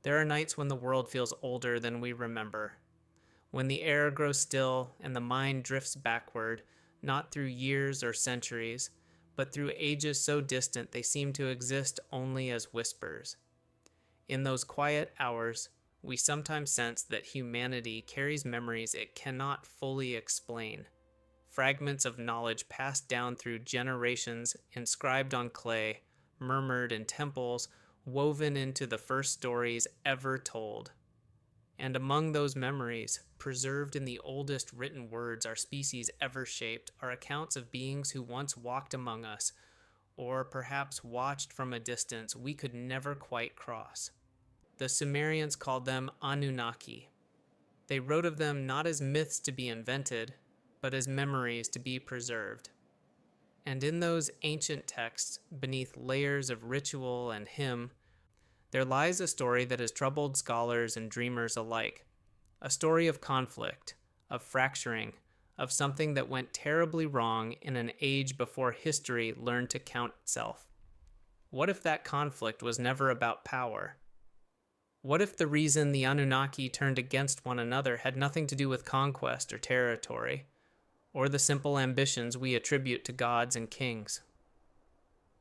There are nights when the world feels older than we remember, when the air grows still and the mind drifts backward, not through years or centuries, but through ages so distant they seem to exist only as whispers. In those quiet hours, we sometimes sense that humanity carries memories it cannot fully explain, fragments of knowledge passed down through generations, inscribed on clay, murmured in temples, woven into the first stories ever told. And among those memories, preserved in the oldest written words our species ever shaped, are accounts of beings who once walked among us, or perhaps watched from a distance we could never quite cross. The Sumerians called them Anunnaki. They wrote of them not as myths to be invented, but as memories to be preserved. And in those ancient texts, beneath layers of ritual and hymn, there lies a story that has troubled scholars and dreamers alike. A story of conflict, of fracturing, of something that went terribly wrong in an age before history learned to count itself. What if that conflict was never about power? What if the reason the Anunnaki turned against one another had nothing to do with conquest or territory, or the simple ambitions we attribute to gods and kings?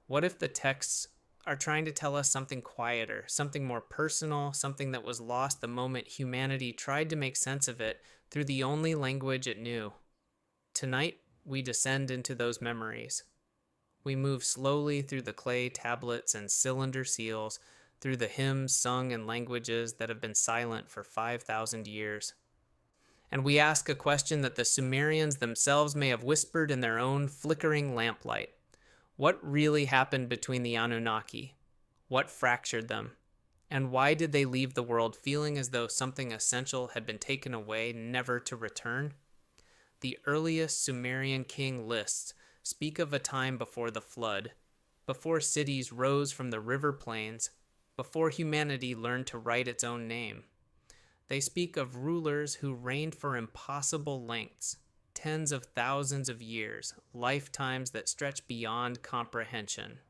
What if the texts are trying to tell us something quieter, something more personal, something that was lost the moment humanity tried to make sense of it through the only language it knew? Tonight, we descend into those memories. We move slowly through the clay tablets and cylinder seals, through the hymns sung in languages that have been silent for 5,000 years. And we ask a question that the Sumerians themselves may have whispered in their own flickering lamplight. What really happened between the Anunnaki? What fractured them? And why did they leave the world feeling as though something essential had been taken away, never to return? The earliest Sumerian king lists speak of a time before the flood, before cities rose from the river plains, before humanity learned to write its own name. They speak of rulers who reigned for impossible lengths, tens of thousands of years, lifetimes that stretch beyond comprehension.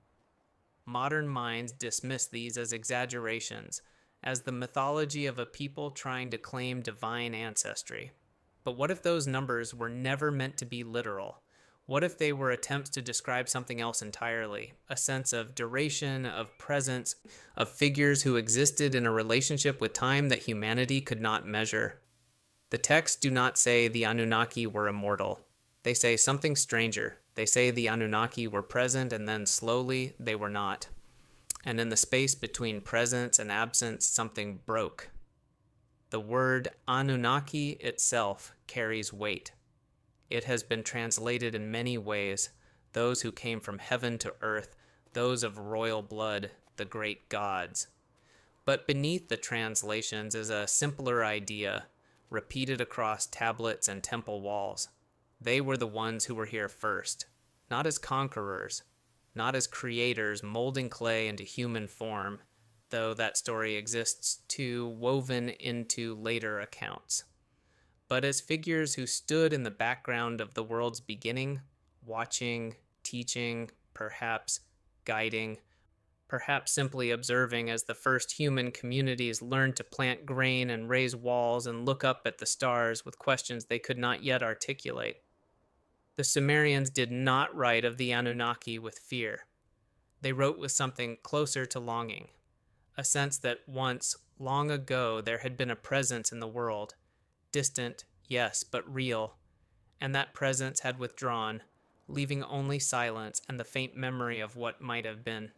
Modern minds dismiss these as exaggerations, as the mythology of a people trying to claim divine ancestry. But what if those numbers were never meant to be literal? What if they were attempts to describe something else entirely? A sense of duration, of presence, of figures who existed in a relationship with time that humanity could not measure. The texts do not say the Anunnaki were immortal. They say something stranger. They say the Anunnaki were present and then slowly they were not. And in the space between presence and absence, something broke. The word Anunnaki itself carries weight. It has been translated in many ways, those who came from heaven to earth, those of royal blood, the great gods. But beneath the translations is a simpler idea, repeated across tablets and temple walls. They were the ones who were here first, not as conquerors, not as creators molding clay into human form, though that story exists too, woven into later accounts, but as figures who stood in the background of the world's beginning, watching, teaching, perhaps guiding, perhaps simply observing as the first human communities learned to plant grain and raise walls and look up at the stars with questions they could not yet articulate. The Sumerians did not write of the Anunnaki with fear. They wrote with something closer to longing, a sense that once, long ago, there had been a presence in the world, distant, yes, but real, and that presence had withdrawn, leaving only silence and the faint memory of what might have been.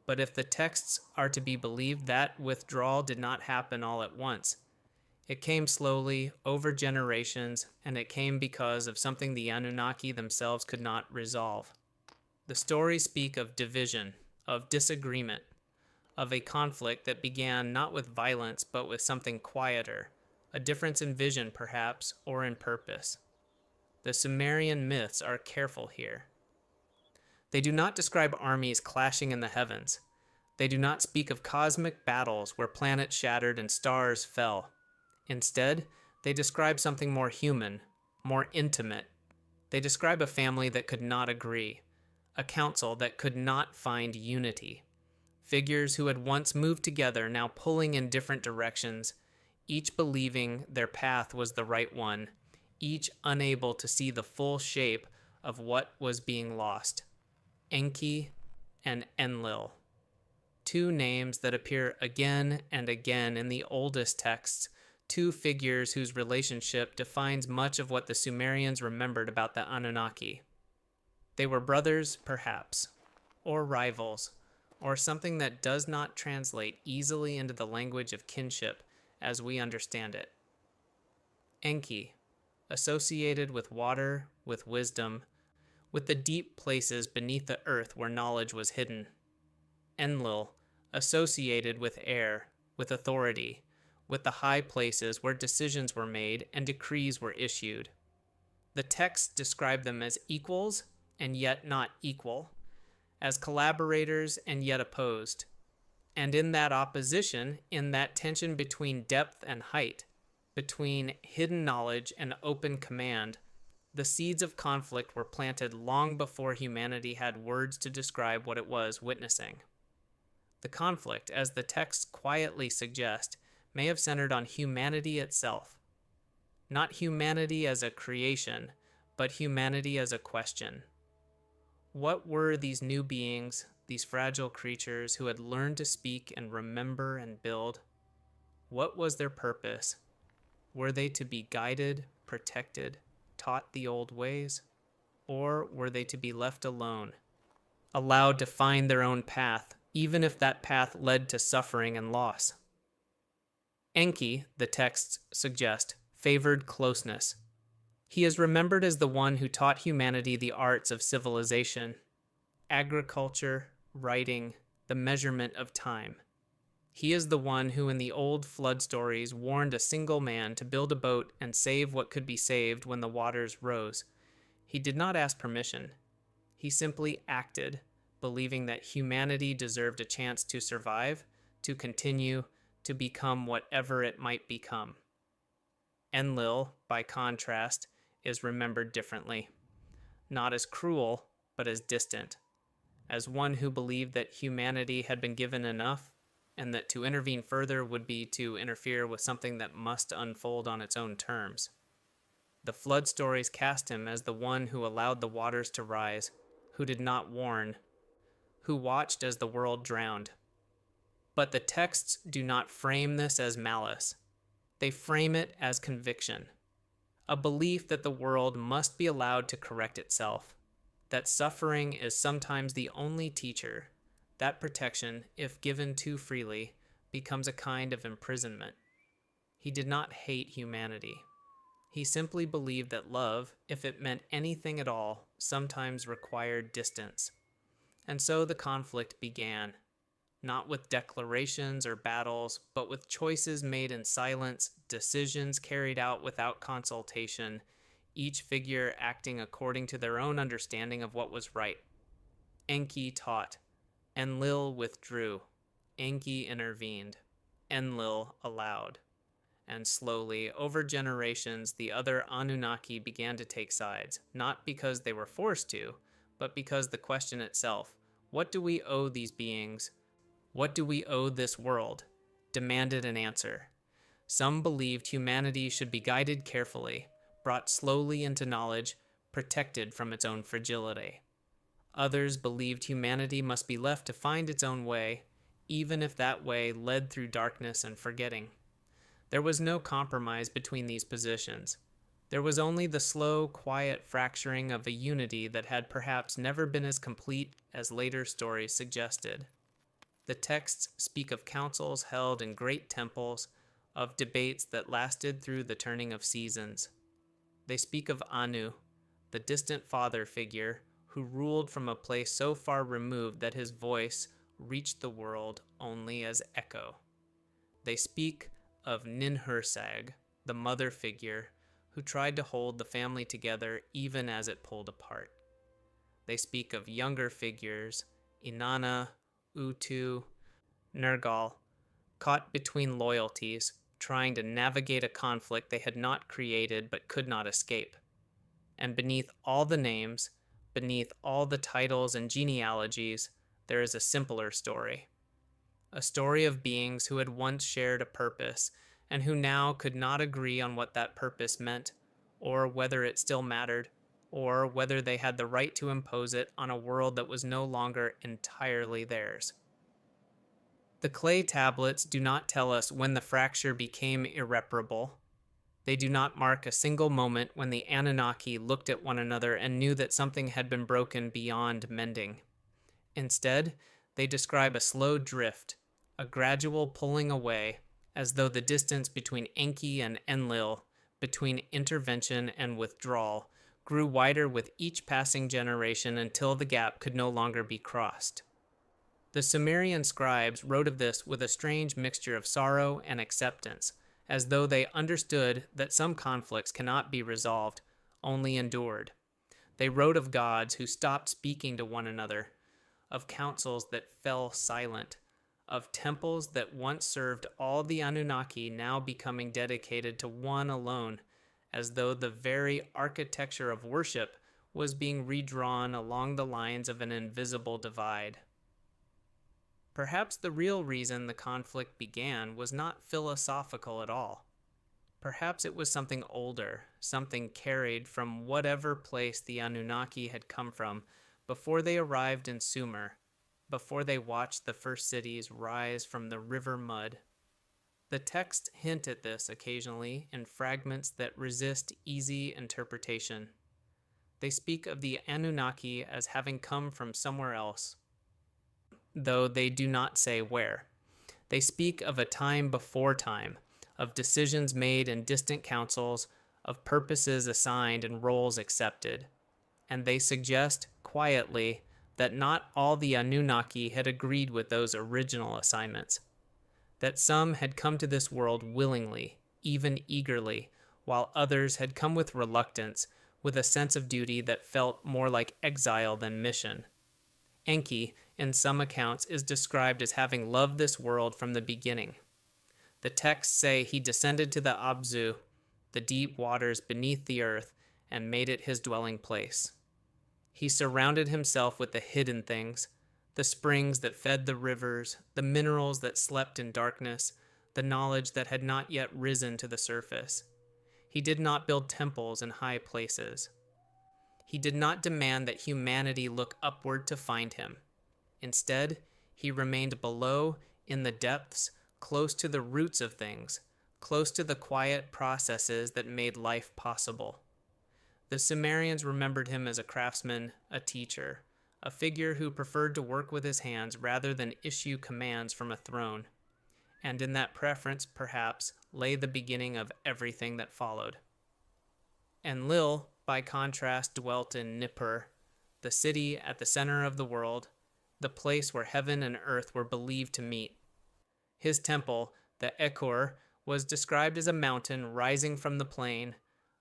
But if the texts are to be believed, that withdrawal did not happen all at once. It came slowly, over generations, and it came because of something the Anunnaki themselves could not resolve. The stories speak of division, of disagreement, of a conflict that began not with violence but with something quieter, a difference in vision perhaps, or in purpose. The Sumerian myths are careful here. They do not describe armies clashing in the heavens. They do not speak of cosmic battles where planets shattered and stars fell. Instead, they describe something more human, more intimate. They describe a family that could not agree, a council that could not find unity. Figures who had once moved together, now pulling in different directions, each believing their path was the right one, each unable to see the full shape of what was being lost. Enki and Enlil. Two names that appear again and again in the oldest texts, two figures whose relationship defines much of what the Sumerians remembered about the Anunnaki. They were brothers, perhaps, or rivals, or something that does not translate easily into the language of kinship as we understand it. Enki, associated with water, with wisdom, with the deep places beneath the earth where knowledge was hidden. Enlil, associated with air, with authority, with the high places where decisions were made and decrees were issued. The texts describe them as equals and yet not equal, as collaborators and yet opposed. And in that opposition, in that tension between depth and height, between hidden knowledge and open command, the seeds of conflict were planted long before humanity had words to describe what it was witnessing. The conflict, as the texts quietly suggest, may have centered on humanity itself. Not humanity as a creation, but humanity as a question. What were these new beings, these fragile creatures who had learned to speak and remember and build? What was their purpose? Were they to be guided, protected, taught the old ways? Or were they to be left alone, allowed to find their own path, even if that path led to suffering and loss? Enki, the texts suggest, favored closeness. He is remembered as the one who taught humanity the arts of civilization, agriculture, writing, the measurement of time. He is the one who in the old flood stories warned a single man to build a boat and save what could be saved when the waters rose. He did not ask permission. He simply acted, believing that humanity deserved a chance to survive, to continue, to become whatever it might become. Enlil, by contrast, is remembered differently. Not as cruel, but as distant. As one who believed that humanity had been given enough, and that to intervene further would be to interfere with something that must unfold on its own terms. The flood stories cast him as the one who allowed the waters to rise, who did not warn, who watched as the world drowned. But the texts do not frame this as malice. They frame it as conviction, a belief that the world must be allowed to correct itself, that suffering is sometimes the only teacher, that protection, if given too freely, becomes a kind of imprisonment. He did not hate humanity. He simply believed that love, if it meant anything at all, sometimes required distance. And so the conflict began, not with declarations or battles, but with choices made in silence, decisions carried out without consultation, each figure acting according to their own understanding of what was right. Enki taught. Enlil withdrew. Enki intervened. Enlil allowed. And slowly, over generations, the other Anunnaki began to take sides, not because they were forced to, but because the question itself, what do we owe these beings? What do we owe this world? Demanded an answer. Some believed humanity should be guided carefully, brought slowly into knowledge, protected from its own fragility. Others believed humanity must be left to find its own way, even if that way led through darkness and forgetting. There was no compromise between these positions. There was only the slow, quiet fracturing of a unity that had perhaps never been as complete as later stories suggested. The texts speak of councils held in great temples, of debates that lasted through the turning of seasons. They speak of Anu, the distant father figure, who ruled from a place so far removed that his voice reached the world only as echo. They speak of Ninhursag, the mother figure, who tried to hold the family together even as it pulled apart. They speak of younger figures, Inanna, Utu, Nergal, caught between loyalties, trying to navigate a conflict they had not created but could not escape. And beneath all the names, beneath all the titles and genealogies, there is a simpler story. a story of beings who had once shared a purpose and who now could not agree on what that purpose meant, or whether it still mattered, or whether they had the right to impose it on a world that was no longer entirely theirs. The clay tablets do not tell us when the fracture became irreparable. They do not mark a single moment when the Anunnaki looked at one another and knew that something had been broken beyond mending. Instead, they describe a slow drift, a gradual pulling away, as though the distance between Enki and Enlil, between intervention and withdrawal, grew wider with each passing generation until the gap could no longer be crossed. The Sumerian scribes wrote of this with a strange mixture of sorrow and acceptance, as though they understood that some conflicts cannot be resolved, only endured. They wrote of gods who stopped speaking to one another, of councils that fell silent, of temples that once served all the Anunnaki now becoming dedicated to one alone, as though the very architecture of worship was being redrawn along the lines of an invisible divide. Perhaps the real reason the conflict began was not philosophical at all. Perhaps it was something older, something carried from whatever place the Anunnaki had come from before they arrived in Sumer, before they watched the first cities rise from the river mud. The texts hint at this occasionally in fragments that resist easy interpretation. They speak of the Anunnaki as having come from somewhere else, though they do not say where. They speak of a time before time, of decisions made in distant councils, of purposes assigned and roles accepted. And they suggest, quietly, that not all the Anunnaki had agreed with those original assignments. That some had come to this world willingly, even eagerly, while others had come with reluctance, with a sense of duty that felt more like exile than mission. Enki, in some accounts, is described as having loved this world from the beginning. The texts say he descended to the Abzu, the deep waters beneath the earth, and made it his dwelling place. He surrounded himself with the hidden things, the springs that fed the rivers, the minerals that slept in darkness, the knowledge that had not yet risen to the surface. He did not build temples in high places. He did not demand that humanity look upward to find him. Instead, he remained below, in the depths, close to the roots of things, close to the quiet processes that made life possible. The Sumerians remembered him as a craftsman, a teacher, a figure who preferred to work with his hands rather than issue commands from a throne. And in that preference, perhaps, lay the beginning of everything that followed. Enlil, by contrast, dwelt in Nippur, the city at the center of the world, the place where heaven and earth were believed to meet. His temple, the Ekur, was described as a mountain rising from the plain,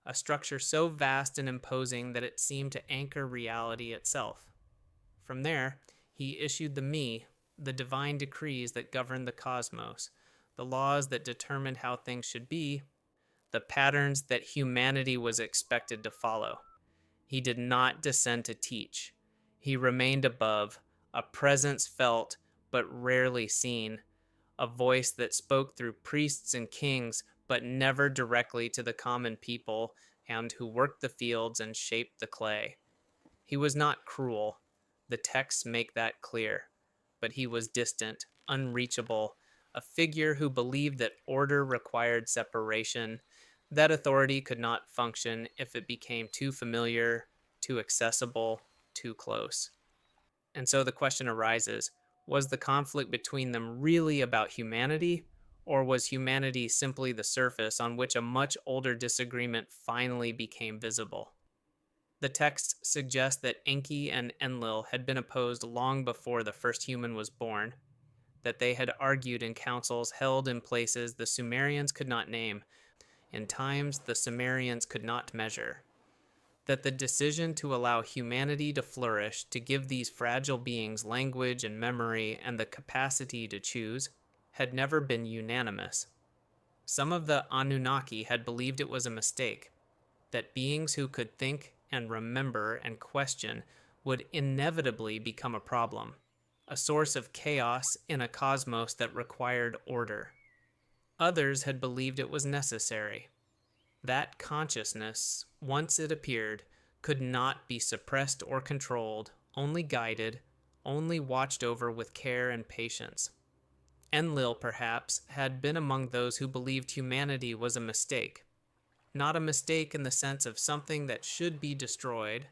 a structure so vast and imposing that it seemed to anchor reality itself. From there, he issued the Mi, the divine decrees that governed the cosmos, the laws that determined how things should be, the patterns that humanity was expected to follow. He did not descend to teach. He remained above, a presence felt but rarely seen, a voice that spoke through priests and kings but never directly to the common people and who worked the fields and shaped the clay. He was not cruel. The texts make that clear. But he was distant, unreachable, a figure who believed that order required separation, that authority could not function if it became too familiar, too accessible, too close. And so the question arises, was the conflict between them really about humanity, or was humanity simply the surface on which a much older disagreement finally became visible? The texts suggest that Enki and Enlil had been opposed long before the first human was born, that they had argued in councils held in places the Sumerians could not name, in times the Sumerians could not measure, that the decision to allow humanity to flourish, to give these fragile beings language and memory and the capacity to choose, had never been unanimous. Some of the Anunnaki had believed it was a mistake, that beings who could think and remember and question would inevitably become a problem. a source of chaos in a cosmos that required order. Others had believed it was necessary. That consciousness, once it appeared, could not be suppressed or controlled, only guided, only watched over with care and patience. Enlil, perhaps, had been among those who believed humanity was a mistake. Not a mistake in the sense of something that should be destroyed,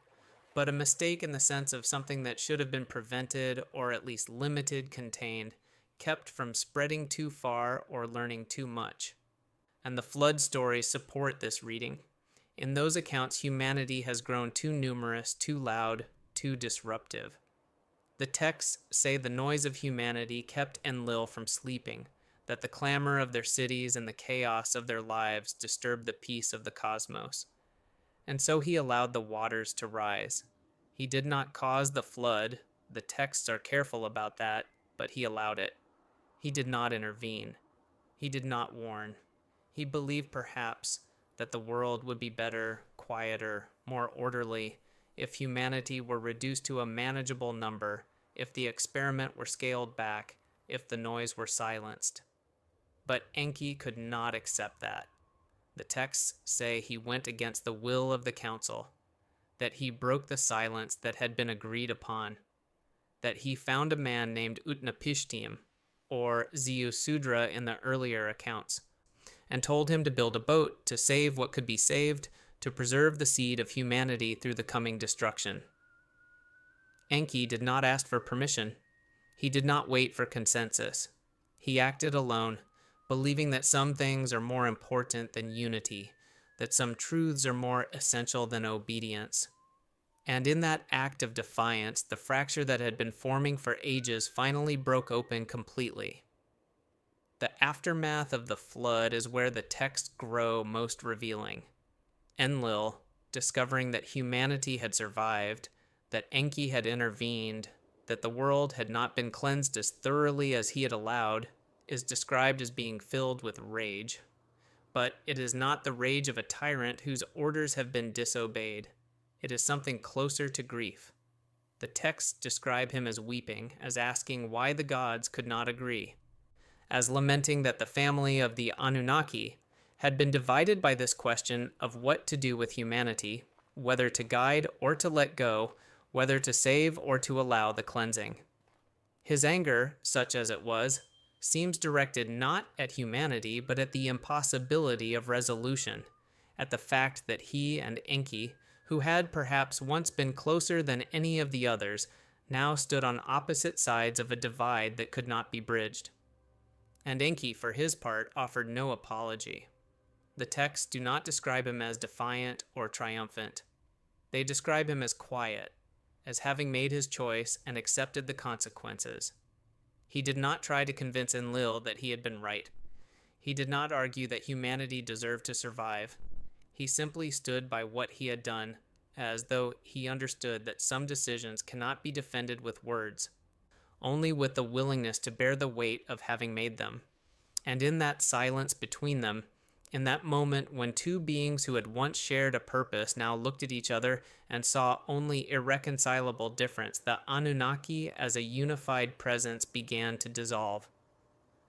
but a mistake in the sense of something that should have been prevented or at least limited, contained, kept from spreading too far or learning too much. And the flood stories support this reading. In those accounts, humanity has grown too numerous, too loud, too disruptive. The texts say the noise of humanity kept Enlil from sleeping, that the clamor of their cities and the chaos of their lives disturbed the peace of the cosmos. And so he allowed the waters to rise. He did not cause the flood. The texts are careful about that, but he allowed it. He did not intervene. He did not warn. He believed perhaps that the world would be better, quieter, more orderly if humanity were reduced to a manageable number, if the experiment were scaled back, if the noise were silenced. But Enki could not accept that. The texts say he went against the will of the council, that he broke the silence that had been agreed upon, that he found a man named Utnapishtim, or Ziusudra in the earlier accounts, and told him to build a boat to save what could be saved, to preserve the seed of humanity through the coming destruction. Enki did not ask for permission. He did not wait for consensus. He acted alone, believing that some things are more important than unity, that some truths are more essential than obedience. And in that act of defiance, the fracture that had been forming for ages finally broke open completely. The aftermath of the flood is where the texts grow most revealing. Enlil, discovering that humanity had survived, that Enki had intervened, that the world had not been cleansed as thoroughly as he had allowed, is described as being filled with rage. But it is not the rage of a tyrant whose orders have been disobeyed. It is something closer to grief. The texts describe him as weeping, as asking why the gods could not agree, as lamenting that the family of the Anunnaki had been divided by this question of what to do with humanity, whether to guide or to let go, whether to save or to allow the cleansing. His anger, such as it was, seems directed not at humanity, but at the impossibility of resolution, at the fact that he and Enki, who had perhaps once been closer than any of the others, now stood on opposite sides of a divide that could not be bridged. And Enki, for his part, offered no apology. The texts do not describe him as defiant or triumphant. They describe him as quiet, as having made his choice and accepted the consequences. He did not try to convince Enlil that he had been right. He did not argue that humanity deserved to survive. He simply stood by what he had done, as though he understood that some decisions cannot be defended with words, only with the willingness to bear the weight of having made them. And in that silence between them, in that moment when two beings who had once shared a purpose now looked at each other and saw only irreconcilable difference, the Anunnaki as a unified presence began to dissolve.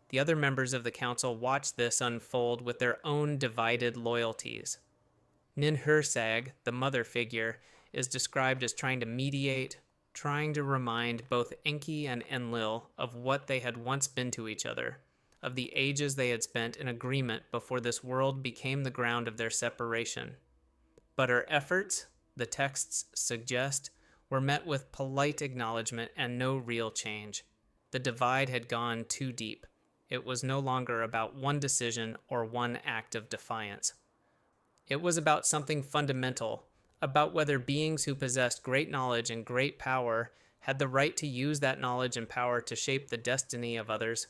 The other members of the council watched this unfold with their own divided loyalties. Ninhursag, the mother figure, is described as trying to mediate, trying to remind both Enki and Enlil of what they had once been to each other, of the ages they had spent in agreement before this world became the ground of their separation. But her efforts, the texts suggest, were met with polite acknowledgement and no real change. The divide had gone too deep. It was no longer about one decision or one act of defiance. It was about something fundamental, about whether beings who possessed great knowledge and great power had the right to use that knowledge and power to shape the destiny of others,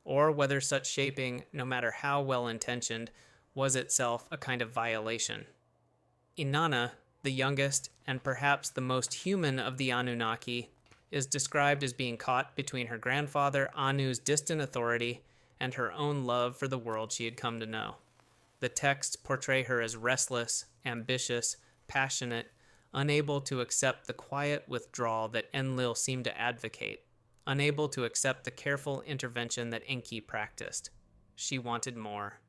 or whether such shaping, no matter how well-intentioned, was itself a kind of violation. Inanna, the youngest and perhaps the most human of the Anunnaki, is described as being caught between her grandfather Anu's distant authority and her own love for the world she had come to know. The texts portray her as restless, ambitious, passionate, unable to accept the quiet withdrawal that Enlil seemed to advocate. unable to accept the careful intervention that Enki practiced. She wanted more.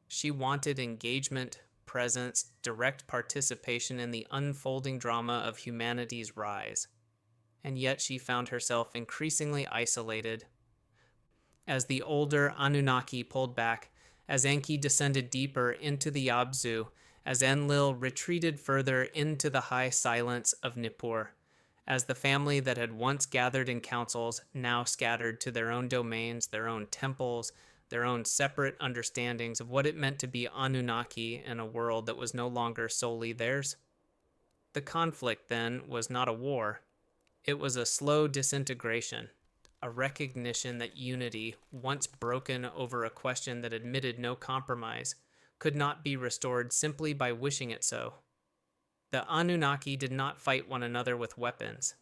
She wanted engagement, presence, direct participation in the unfolding drama of humanity's rise. And yet she found herself increasingly isolated. As the older Anunnaki pulled back, as Enki descended deeper into the Abzu, as Enlil retreated further into the high silence of Nippur, as the family that had once gathered in councils now scattered to their own domains, their own temples, their own separate understandings of what it meant to be Anunnaki in a world that was no longer solely theirs. The conflict, then, was not a war. It was a slow disintegration, a recognition that unity, once broken over a question that admitted no compromise, could not be restored simply by wishing it so. The Anunnaki did not fight one another with weapons.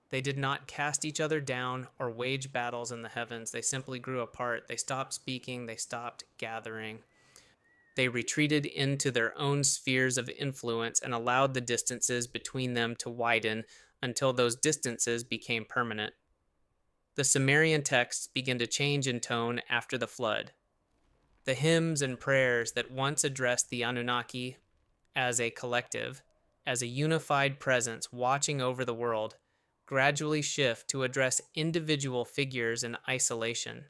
They did not cast each other down or wage battles in the heavens. They simply grew apart. They stopped speaking. They stopped gathering. They retreated into their own spheres of influence and allowed the distances between them to widen until those distances became permanent. The Sumerian texts begin to change in tone after the flood. The hymns and prayers that once addressed the Anunnaki as a collective, as a unified presence watching over the world, gradually shift to address individual figures in isolation.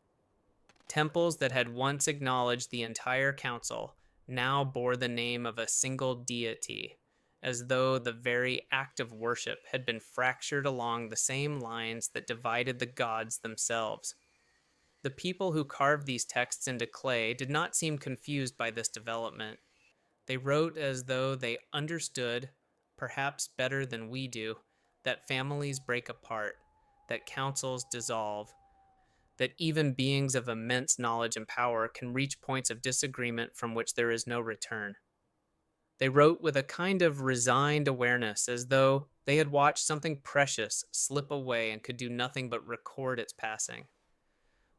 Temples that had once acknowledged the entire council now bore the name of a single deity, as though the very act of worship had been fractured along the same lines that divided the gods themselves. The people who carved these texts into clay did not seem confused by this development. They wrote as though they understood, perhaps better than we do, that families break apart, that councils dissolve, that even beings of immense knowledge and power can reach points of disagreement from which there is no return. They wrote with a kind of resigned awareness, as though they had watched something precious slip away and could do nothing but record its passing.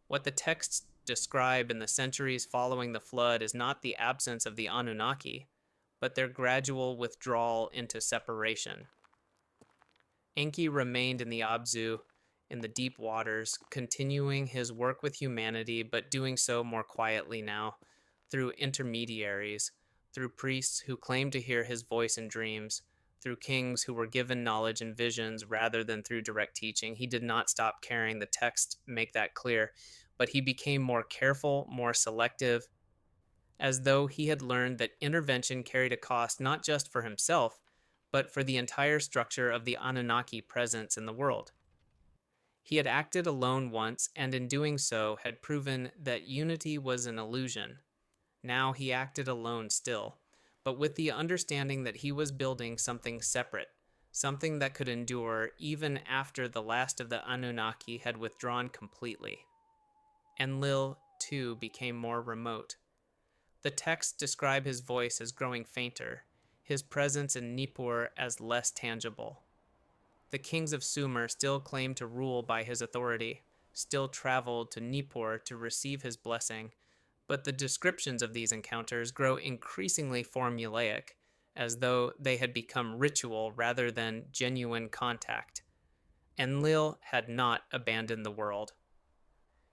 What the texts describe in the centuries following the flood is not the absence of the Anunnaki, but their gradual withdrawal into separation. Enki remained in the Abzu, in the deep waters, continuing his work with humanity, but doing so more quietly now, through intermediaries, through priests who claimed to hear his voice in dreams, through kings who were given knowledge and visions rather than through direct teaching. He did not stop caring. The texts make that clear, but he became more careful, more selective, as though he had learned that intervention carried a cost not just for himself, but for the entire structure of the Anunnaki presence in the world. He had acted alone once, and in doing so had proven that unity was an illusion. Now he acted alone still, but with the understanding that he was building something separate, something that could endure even after the last of the Anunnaki had withdrawn completely. Enlil, too, became more remote. The texts describe his voice as growing fainter, his presence in Nippur as less tangible. The kings of Sumer still claimed to rule by his authority, still traveled to Nippur to receive his blessing, but the descriptions of these encounters grow increasingly formulaic, as though they had become ritual rather than genuine contact. Enlil had not abandoned the world.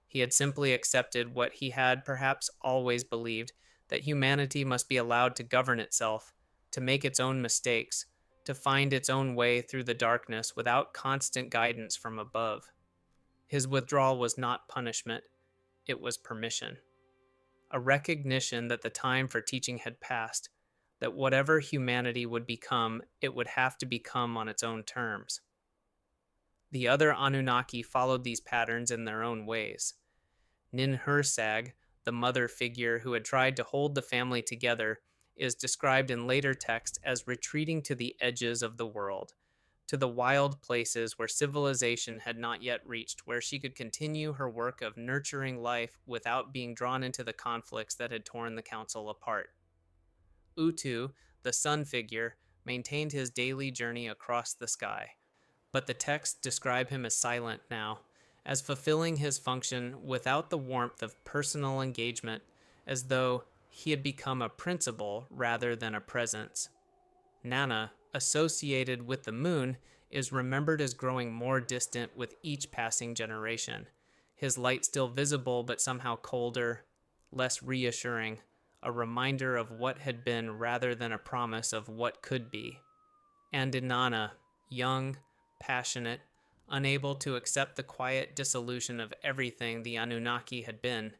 He had simply accepted what he had perhaps always believed, that humanity must be allowed to govern itself, to make its own mistakes, to find its own way through the darkness without constant guidance from above. His withdrawal was not punishment, it was permission. A recognition that the time for teaching had passed, that whatever humanity would become, it would have to become on its own terms. The other Anunnaki followed these patterns in their own ways. Ninhursag, the mother figure who had tried to hold the family together, is described in later texts as retreating to the edges of the world, to the wild places where civilization had not yet reached, where she could continue her work of nurturing life without being drawn into the conflicts that had torn the council apart. Utu, the sun figure, maintained his daily journey across the sky, but the texts describe him as silent now, as fulfilling his function without the warmth of personal engagement, as though he had become a principle rather than a presence. Nana, associated with the moon, is remembered as growing more distant with each passing generation, his light still visible but somehow colder, less reassuring, a reminder of what had been rather than a promise of what could be. And Inanna, young, passionate, unable to accept the quiet dissolution of everything the Anunnaki had been,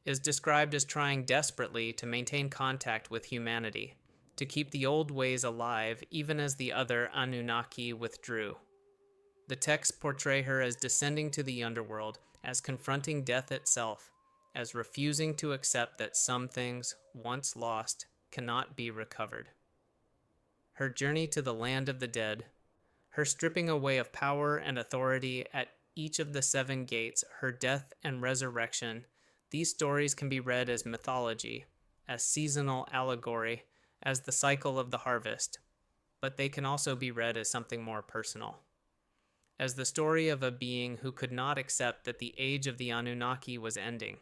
is described as trying desperately to maintain contact with humanity, to keep the old ways alive even as the other Anunnaki withdrew. The texts portray her as descending to the underworld, as confronting death itself, as refusing to accept that some things, once lost, cannot be recovered. Her journey to the land of the dead, her stripping away of power and authority at each of the 7 gates, her death and resurrection, these stories can be read as mythology, as seasonal allegory, as the cycle of the harvest, but they can also be read as something more personal, as the story of a being who could not accept that the age of the Anunnaki was ending,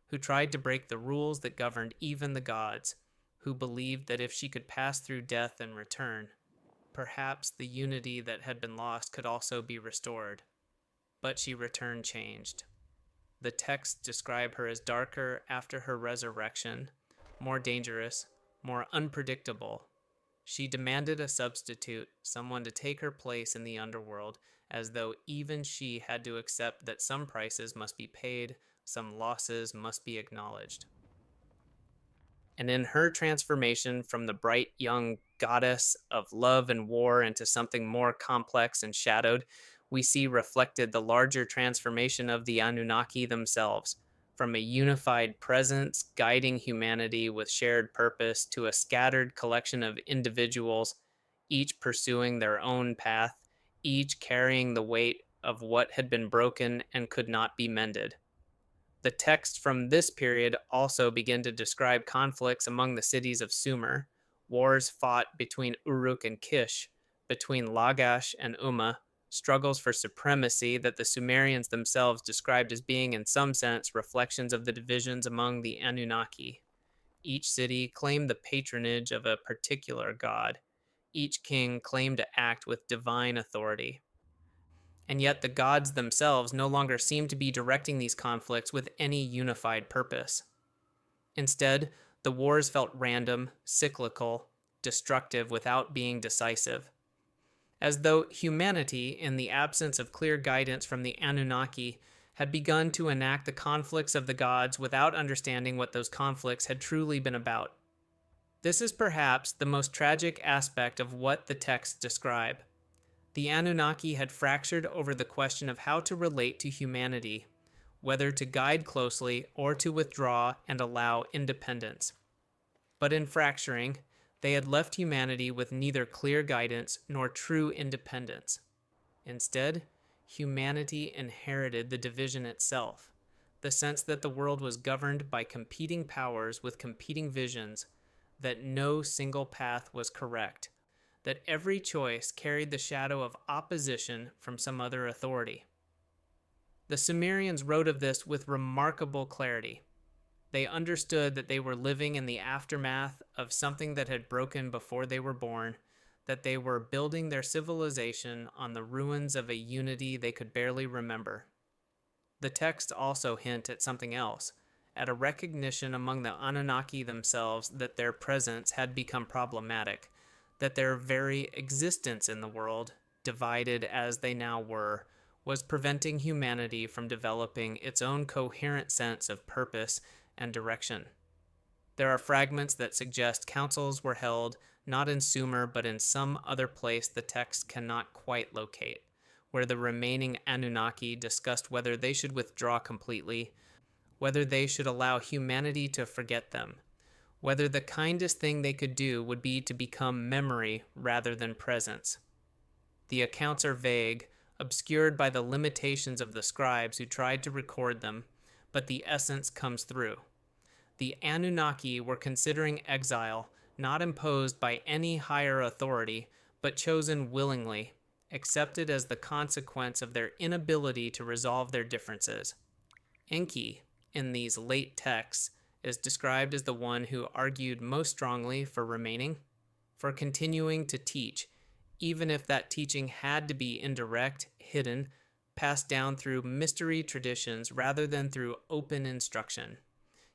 who tried to break the rules that governed even the gods, who believed that if she could pass through death and return, perhaps the unity that had been lost could also be restored. But she returned changed. The texts describe her as darker after her resurrection, more dangerous, more unpredictable. She demanded a substitute, someone to take her place in the underworld, as though even she had to accept that some prices must be paid, some losses must be acknowledged. And in her transformation from the bright young goddess of love and war into something more complex and shadowed, we see reflected the larger transformation of the Anunnaki themselves, from a unified presence guiding humanity with shared purpose to a scattered collection of individuals, each pursuing their own path, each carrying the weight of what had been broken and could not be mended. The texts from this period also begin to describe conflicts among the cities of Sumer, wars fought between Uruk and Kish, between Lagash and Umma, struggles for supremacy that the Sumerians themselves described as being in some sense reflections of the divisions among the Anunnaki. Each city claimed the patronage of a particular god. Each king claimed to act with divine authority. And yet the gods themselves no longer seem to be directing these conflicts with any unified purpose. Instead, the wars felt random, cyclical, destructive without being decisive. As though humanity, in the absence of clear guidance from the Anunnaki, had begun to enact the conflicts of the gods without understanding what those conflicts had truly been about. This is perhaps the most tragic aspect of what the texts describe. The Anunnaki had fractured over the question of how to relate to humanity, whether to guide closely or to withdraw and allow independence. But in fracturing, they had left humanity with neither clear guidance nor true independence. Instead, humanity inherited the division itself, the sense that the world was governed by competing powers with competing visions, that no single path was correct, that every choice carried the shadow of opposition from some other authority. The Sumerians wrote of this with remarkable clarity. They understood that they were living in the aftermath of something that had broken before they were born, that they were building their civilization on the ruins of a unity they could barely remember. The texts also hint at something else, at a recognition among the Anunnaki themselves that their presence had become problematic, that their very existence in the world, divided as they now were, was preventing humanity from developing its own coherent sense of purpose and direction. There are fragments that suggest councils were held not in Sumer but in some other place the text cannot quite locate, where the remaining Anunnaki discussed whether they should withdraw completely, whether they should allow humanity to forget them, whether the kindest thing they could do would be to become memory rather than presence. The accounts are vague, obscured by the limitations of the scribes who tried to record them, but the essence comes through. The Anunnaki were considering exile not imposed by any higher authority, but chosen willingly, accepted as the consequence of their inability to resolve their differences. Enki, in these late texts, is described as the one who argued most strongly for remaining, for continuing to teach, even if that teaching had to be indirect, hidden, passed down through mystery traditions rather than through open instruction.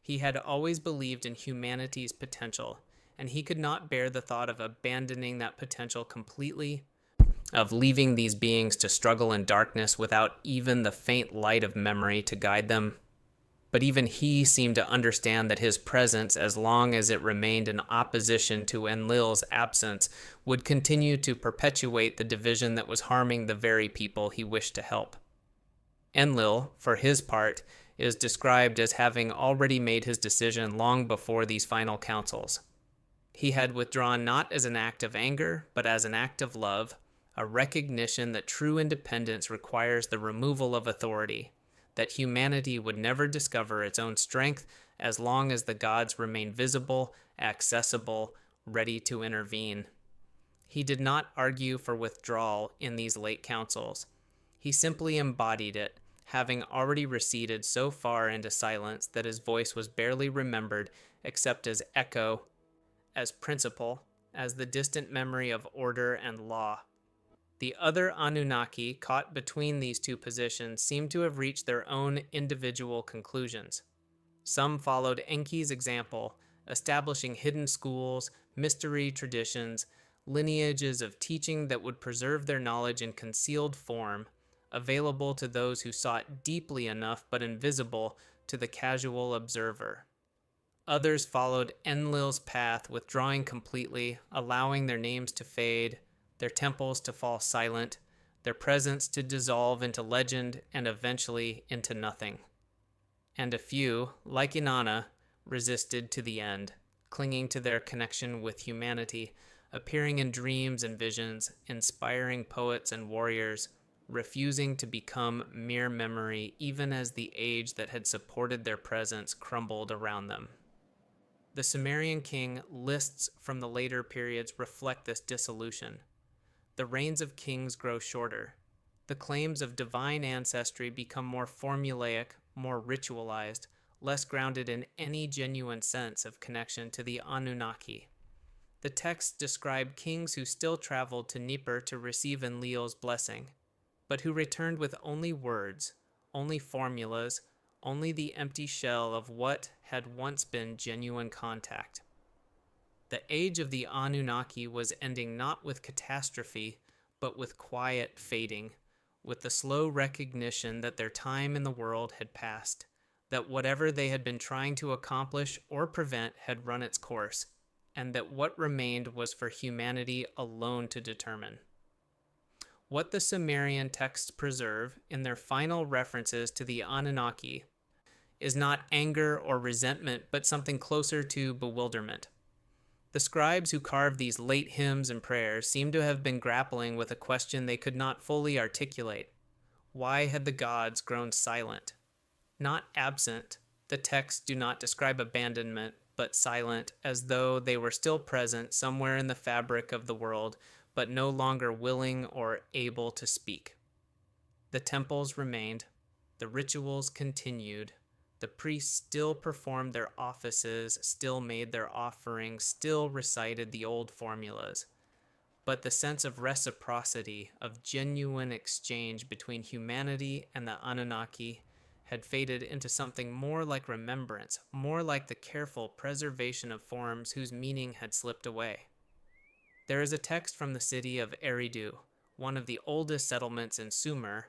He had always believed in humanity's potential, and he could not bear the thought of abandoning that potential completely, of leaving these beings to struggle in darkness without even the faint light of memory to guide them. But even he seemed to understand that his presence, as long as it remained in opposition to Enlil's absence, would continue to perpetuate the division that was harming the very people he wished to help. Enlil, for his part, is described as having already made his decision long before these final councils. He had withdrawn not as an act of anger, but as an act of love, a recognition that true independence requires the removal of authority, that humanity would never discover its own strength as long as the gods remain visible, accessible, ready to intervene. He did not argue for withdrawal in these late councils. He simply embodied it, having already receded so far into silence that his voice was barely remembered except as echo, as principle, as the distant memory of order and law. The other Anunnaki, caught between these two positions, seemed to have reached their own individual conclusions. Some followed Enki's example, establishing hidden schools, mystery traditions, lineages of teaching that would preserve their knowledge in concealed form, available to those who sought deeply enough but invisible to the casual observer. Others followed Enlil's path, withdrawing completely, allowing their names to fade, their temples to fall silent, their presence to dissolve into legend and eventually into nothing. And a few, like Inanna, resisted to the end, clinging to their connection with humanity, appearing in dreams and visions, inspiring poets and warriors, refusing to become mere memory even as the age that had supported their presence crumbled around them. The Sumerian king lists from the later periods reflect this dissolution. The reigns of kings grow shorter. The claims of divine ancestry become more formulaic, more ritualized, less grounded in any genuine sense of connection to the Anunnaki. The texts describe kings who still traveled to Nippur to receive Enlil's blessing, but who returned with only words, only formulas, only the empty shell of what had once been genuine contact. The age of the Anunnaki was ending not with catastrophe, but with quiet fading, with the slow recognition that their time in the world had passed, that whatever they had been trying to accomplish or prevent had run its course, and that what remained was for humanity alone to determine. What the Sumerian texts preserve in their final references to the Anunnaki is not anger or resentment, but something closer to bewilderment. The scribes who carved these late hymns and prayers seem to have been grappling with a question they could not fully articulate. Why had the gods grown silent? Not absent. The texts do not describe abandonment, but silent, as though they were still present somewhere in the fabric of the world, but no longer willing or able to speak. The temples remained. The rituals continued. The priests still performed their offices, still made their offerings, still recited the old formulas. But the sense of reciprocity, of genuine exchange between humanity and the Anunnaki, had faded into something more like remembrance, more like the careful preservation of forms whose meaning had slipped away. There is a text from the city of Eridu, one of the oldest settlements in Sumer,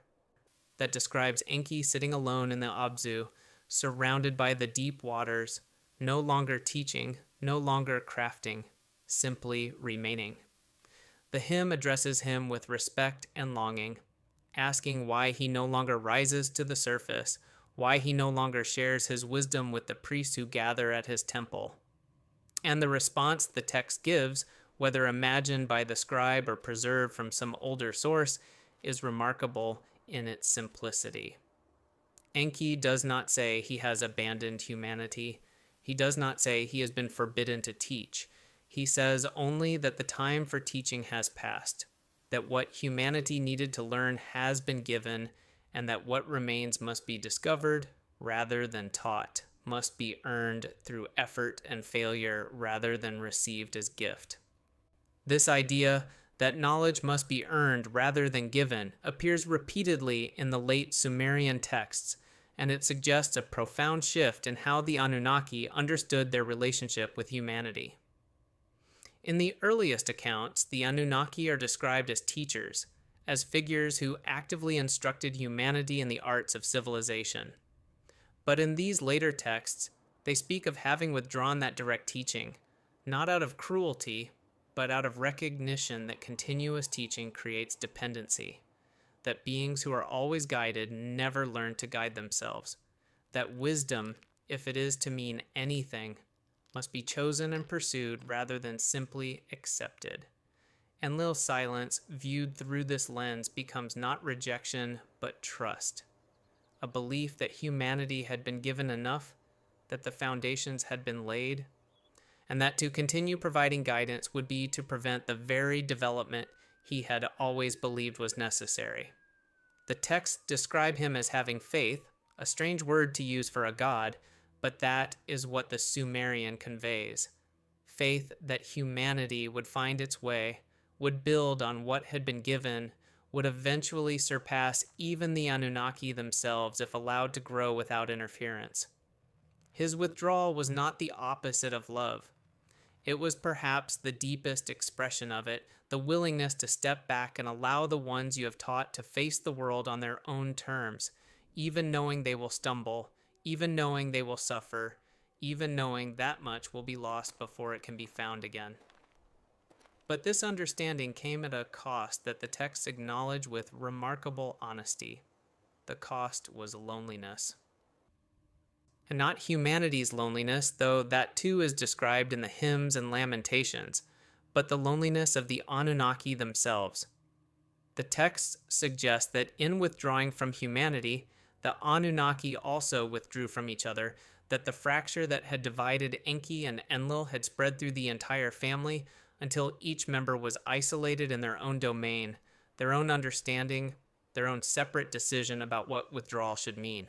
that describes Enki sitting alone in the Abzu, surrounded by the deep waters, no longer teaching, no longer crafting, simply remaining. The hymn addresses him with respect and longing, asking why he no longer rises to the surface, why he no longer shares his wisdom with the priests who gather at his temple. And the response the text gives, whether imagined by the scribe or preserved from some older source, is remarkable in its simplicity. Enki does not say he has abandoned humanity. He does not say he has been forbidden to teach. He says only that the time for teaching has passed, that what humanity needed to learn has been given, and that what remains must be discovered rather than taught, must be earned through effort and failure rather than received as gift. This idea That knowledge must be earned rather than given appears repeatedly in the late Sumerian texts, and it suggests a profound shift in how the Anunnaki understood their relationship with humanity. In the earliest accounts, the Anunnaki are described as teachers, as figures who actively instructed humanity in the arts of civilization. But in these later texts, they speak of having withdrawn that direct teaching, not out of cruelty, but out of recognition that continuous teaching creates dependency, that beings who are always guided never learn to guide themselves, that wisdom, if it is to mean anything, must be chosen and pursued rather than simply accepted. Enlil's silence, viewed through this lens, becomes not rejection, but trust, a belief that humanity had been given enough, that the foundations had been laid, and that to continue providing guidance would be to prevent the very development he had always believed was necessary. The texts describe him as having faith, a strange word to use for a god, but that is what the Sumerian conveys. Faith that humanity would find its way, would build on what had been given, would eventually surpass even the Anunnaki themselves if allowed to grow without interference. His withdrawal was not the opposite of love. It was perhaps the deepest expression of it, the willingness to step back and allow the ones you have taught to face the world on their own terms, even knowing they will stumble, even knowing they will suffer, even knowing that much will be lost before it can be found again. But this understanding came at a cost that the texts acknowledge with remarkable honesty. The cost was loneliness. And not humanity's loneliness, though that too is described in the hymns and lamentations, but the loneliness of the Anunnaki themselves. The texts suggest that in withdrawing from humanity, the Anunnaki also withdrew from each other, that the fracture that had divided Enki and Enlil had spread through the entire family until each member was isolated in their own domain, their own understanding, their own separate decision about what withdrawal should mean.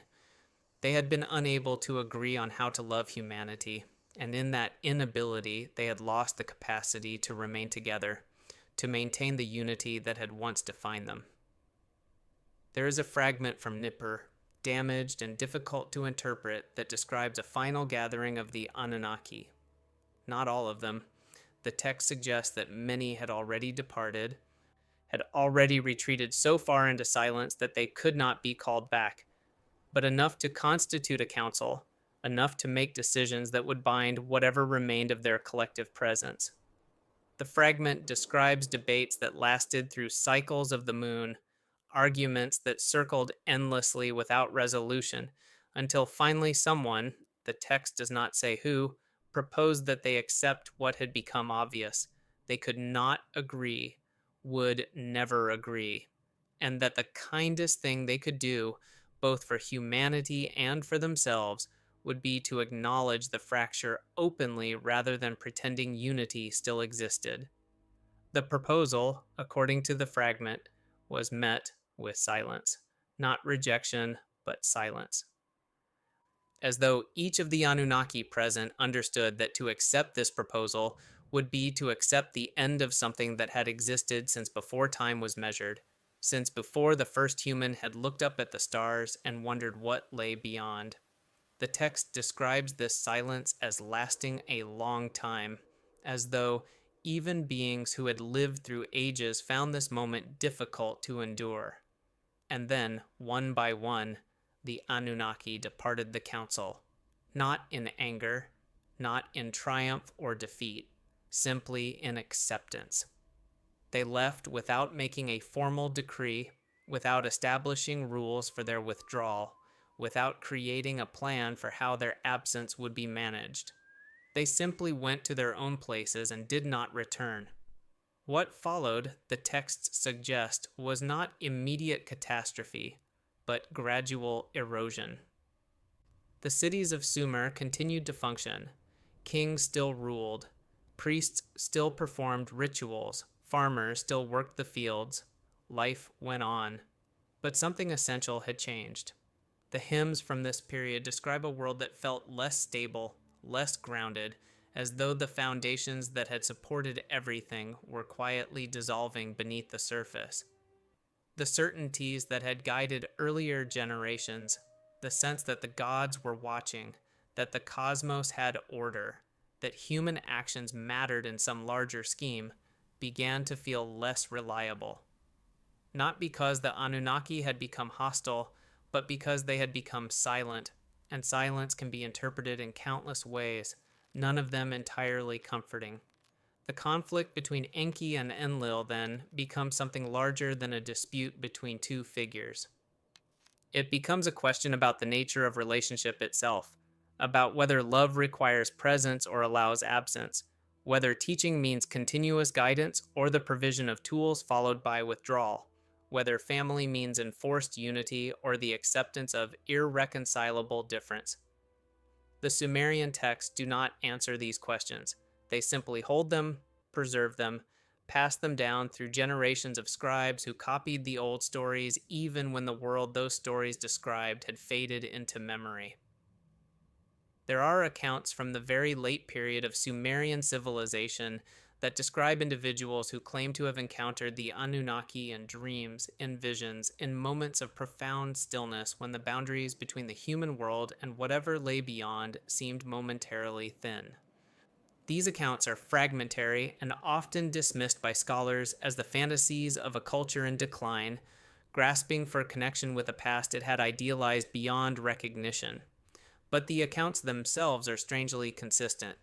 They had been unable to agree on how to love humanity, and in that inability, they had lost the capacity to remain together, to maintain the unity that had once defined them. There is a fragment from Nippur, damaged and difficult to interpret, that describes a final gathering of the Anunnaki. Not all of them. The text suggests that many had already departed, had already retreated so far into silence that they could not be called back, but enough to constitute a council, enough to make decisions that would bind whatever remained of their collective presence. The fragment describes debates that lasted through cycles of the moon, arguments that circled endlessly without resolution, until finally someone, the text does not say who, proposed that they accept what had become obvious. They could not agree, would never agree, and that the kindest thing they could do, both for humanity and for themselves, would be to acknowledge the fracture openly rather than pretending unity still existed. The proposal, according to the fragment, was met with silence. Not rejection, but silence. As though each of the Anunnaki present understood that to accept this proposal would be to accept the end of something that had existed since before time was measured, since before the first human had looked up at the stars and wondered what lay beyond. The text describes this silence as lasting a long time, as though even beings who had lived through ages found this moment difficult to endure. And then, one by one, the Anunnaki departed the council, not in anger, not in triumph or defeat, simply in acceptance. They left without making a formal decree, without establishing rules for their withdrawal, without creating a plan for how their absence would be managed. They simply went to their own places and did not return. What followed, the texts suggest, was not immediate catastrophe, but gradual erosion. The cities of Sumer continued to function. Kings still ruled. Priests still performed rituals. Farmers still worked the fields. Life went on. But something essential had changed. The hymns from this period describe a world that felt less stable, less grounded, as though the foundations that had supported everything were quietly dissolving beneath the surface. The certainties that had guided earlier generations, the sense that the gods were watching, that the cosmos had order, that human actions mattered in some larger scheme, began to feel less reliable. Not because the Anunnaki had become hostile, but because they had become silent, and silence can be interpreted in countless ways, none of them entirely comforting. The conflict between Enki and Enlil, then, becomes something larger than a dispute between two figures. It becomes a question about the nature of relationship itself, about whether love requires presence or allows absence, whether teaching means continuous guidance or the provision of tools followed by withdrawal, whether family means enforced unity or the acceptance of irreconcilable difference. The Sumerian texts do not answer these questions. They simply hold them, preserve them, pass them down through generations of scribes who copied the old stories even when the world those stories described had faded into memory. There are accounts from the very late period of Sumerian civilization that describe individuals who claim to have encountered the Anunnaki in dreams, in visions, in moments of profound stillness when the boundaries between the human world and whatever lay beyond seemed momentarily thin. These accounts are fragmentary and often dismissed by scholars as the fantasies of a culture in decline, grasping for connection with a past it had idealized beyond recognition. But the accounts themselves are strangely consistent.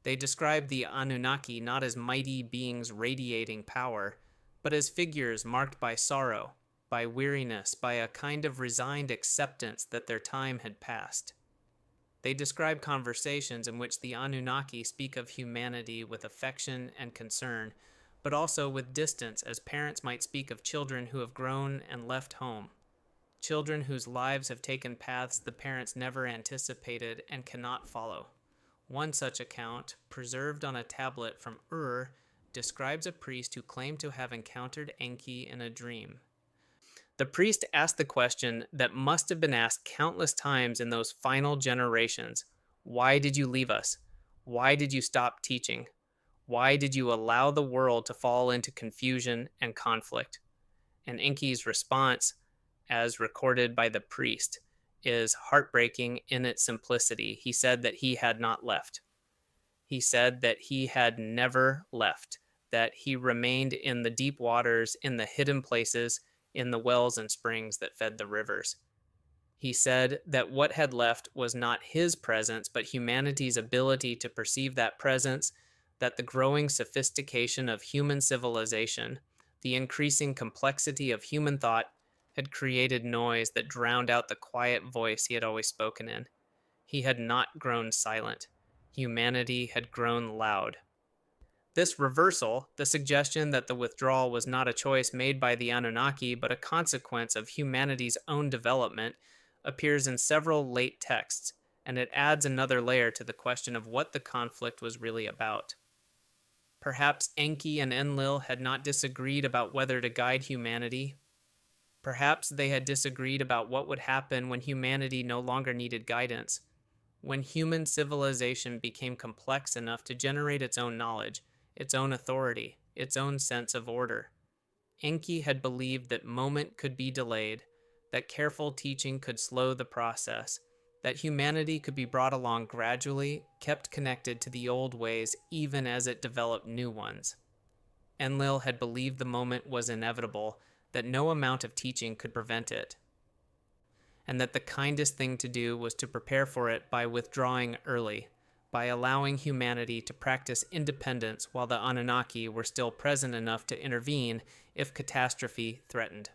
They describe the Anunnaki not as mighty beings radiating power, but as figures marked by sorrow, by weariness, by a kind of resigned acceptance that their time had passed. They describe conversations in which the Anunnaki speak of humanity with affection and concern, but also with distance, as parents might speak of children who have grown and left home, children whose lives have taken paths the parents never anticipated and cannot follow. One such account, preserved on a tablet from Ur, describes a priest who claimed to have encountered Enki in a dream. The priest asked the question that must have been asked countless times in those final generations. Why did you leave us? Why did you stop teaching? Why did you allow the world to fall into confusion and conflict? And Enki's response, as recorded by the priest, is heartbreaking in its simplicity. He said that he had not left. He said that he had never left, that he remained in the deep waters, in the hidden places, in the wells and springs that fed the rivers. He said that what had left was not his presence, but humanity's ability to perceive that presence, that the growing sophistication of human civilization, the increasing complexity of human thought, had created noise that drowned out the quiet voice he had always spoken in. He had not grown silent. Humanity had grown loud. This reversal, the suggestion that the withdrawal was not a choice made by the Anunnaki but a consequence of humanity's own development, appears in several late texts, and it adds another layer to the question of what the conflict was really about. Perhaps Enki and Enlil had not disagreed about whether to guide humanity. Perhaps they had disagreed about what would happen when humanity no longer needed guidance, when human civilization became complex enough to generate its own knowledge, its own authority, its own sense of order. Enki had believed that moment could be delayed, that careful teaching could slow the process, that humanity could be brought along gradually, kept connected to the old ways even as it developed new ones. Enlil had believed the moment was inevitable, that no amount of teaching could prevent it, and that the kindest thing to do was to prepare for it by withdrawing early, by allowing humanity to practice independence while the Anunnaki were still present enough to intervene if catastrophe threatened.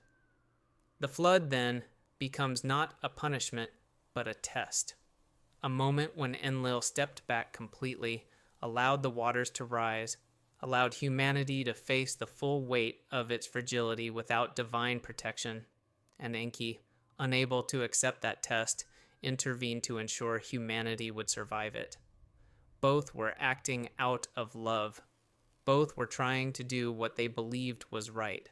The flood, then, becomes not a punishment, but a test. A moment when Enlil stepped back completely, allowed the waters to rise, allowed humanity to face the full weight of its fragility without divine protection, and Enki, unable to accept that test, intervened to ensure humanity would survive it. Both were acting out of love. Both were trying to do what they believed was right.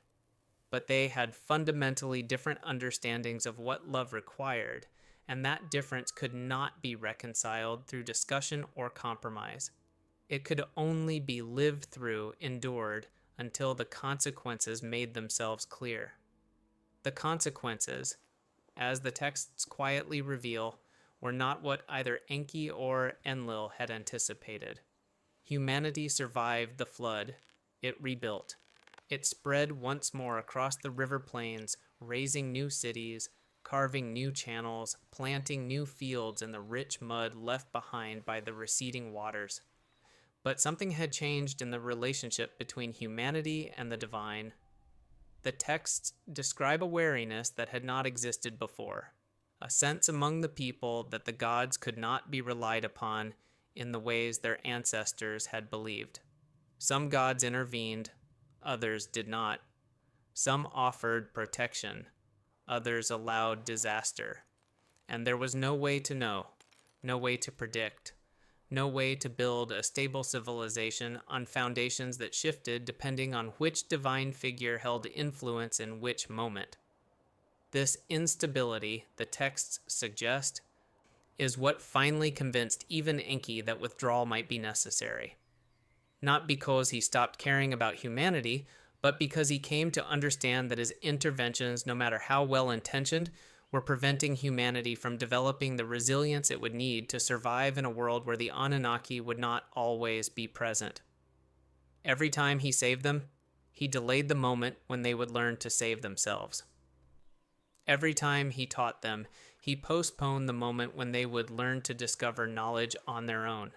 But they had fundamentally different understandings of what love required, and that difference could not be reconciled through discussion or compromise. It could only be lived through, endured, until the consequences made themselves clear. The consequences, as the texts quietly reveal, were not what either Enki or Enlil had anticipated. Humanity survived the flood. It rebuilt. It spread once more across the river plains, raising new cities, carving new channels, planting new fields in the rich mud left behind by the receding waters. But something had changed in the relationship between humanity and the divine. The texts describe a wariness that had not existed before, a sense among the people that the gods could not be relied upon in the ways their ancestors had believed. Some gods intervened, others did not. Some offered protection, others allowed disaster. And there was no way to know, no way to predict, no way to build a stable civilization on foundations that shifted depending on which divine figure held influence in which moment. This instability, the texts suggest, is what finally convinced even Enki that withdrawal might be necessary. Not because he stopped caring about humanity, but because he came to understand that his interventions, no matter how well-intentioned, were preventing humanity from developing the resilience it would need to survive in a world where the Anunnaki would not always be present. Every time he saved them, he delayed the moment when they would learn to save themselves. Every time he taught them, he postponed the moment when they would learn to discover knowledge on their own.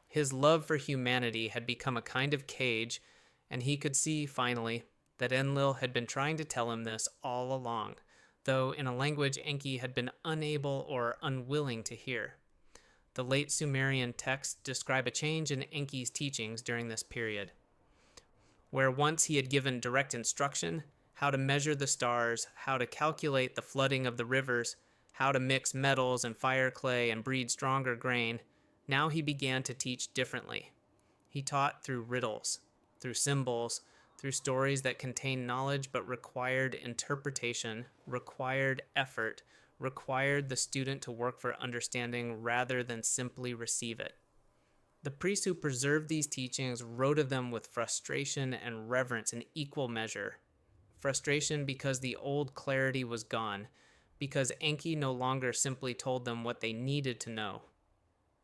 His love for humanity had become a kind of cage, and he could see, finally, that Enlil had been trying to tell him this all along, though in a language Enki had been unable or unwilling to hear. The late Sumerian texts describe a change in Enki's teachings during this period. Where once he had given direct instruction, how to measure the stars, how to calculate the flooding of the rivers, how to mix metals and fire clay and breed stronger grain, now he began to teach differently. He taught through riddles, through symbols, through stories that contained knowledge but required interpretation, required effort, required the student to work for understanding rather than simply receive it. The priests who preserved these teachings wrote of them with frustration and reverence in equal measure. Frustration because the old clarity was gone, because Enki no longer simply told them what they needed to know.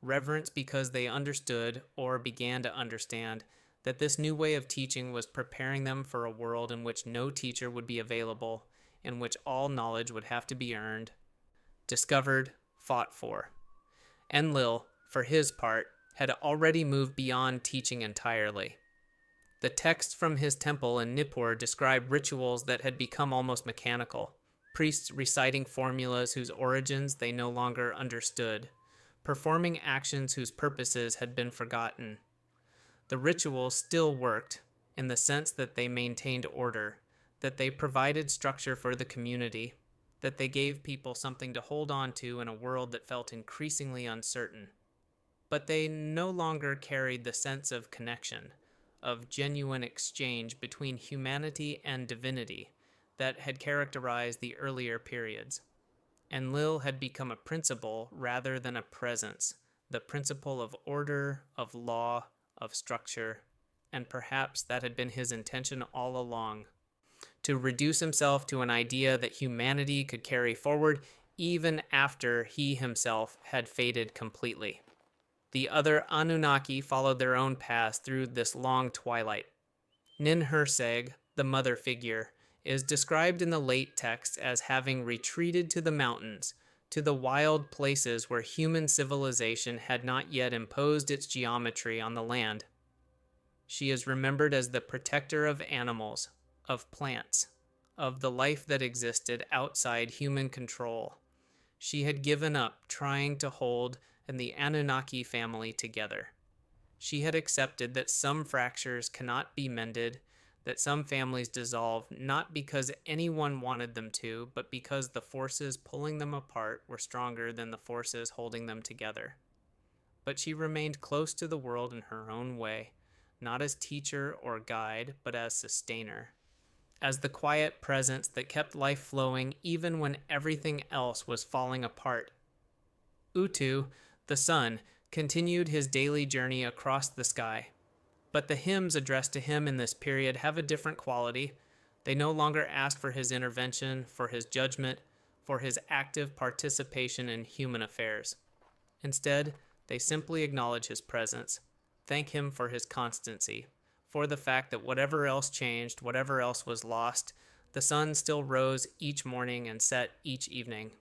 Reverence because they understood, or began to understand, that this new way of teaching was preparing them for a world in which no teacher would be available, in which all knowledge would have to be earned, discovered, fought for. Enlil, for his part, had already moved beyond teaching entirely. The texts from his temple in Nippur describe rituals that had become almost mechanical, priests reciting formulas whose origins they no longer understood, performing actions whose purposes had been forgotten. The rituals still worked, in the sense that they maintained order, that they provided structure for the community, that they gave people something to hold on to in a world that felt increasingly uncertain. But they no longer carried the sense of connection, of genuine exchange between humanity and divinity that had characterized the earlier periods. Enlil had become a principle rather than a presence, the principle of order, of law, of structure, and perhaps that had been his intention all along, to reduce himself to an idea that humanity could carry forward even after he himself had faded completely. The other Anunnaki followed their own paths through this long twilight. Ninhursag, the mother figure, is described in the late texts as having retreated to the mountains, to the wild places where human civilization had not yet imposed its geometry on the land. She is remembered as the protector of animals, of plants, of the life that existed outside human control. She had given up trying to hold the Anunnaki family together. She had accepted that some fractures cannot be mended, that some families dissolve not because anyone wanted them to, but because the forces pulling them apart were stronger than the forces holding them together. But she remained close to the world in her own way, not as teacher or guide, but as sustainer. as the quiet presence that kept life flowing even when everything else was falling apart. Utu, the sun, continued his daily journey across the sky. But the hymns addressed to him in this period have a different quality. They no longer ask for his intervention, for his judgment, for his active participation in human affairs. Instead, they simply acknowledge his presence, thank him for his constancy, for the fact that whatever else changed, whatever else was lost, the sun still rose each morning and set each evening.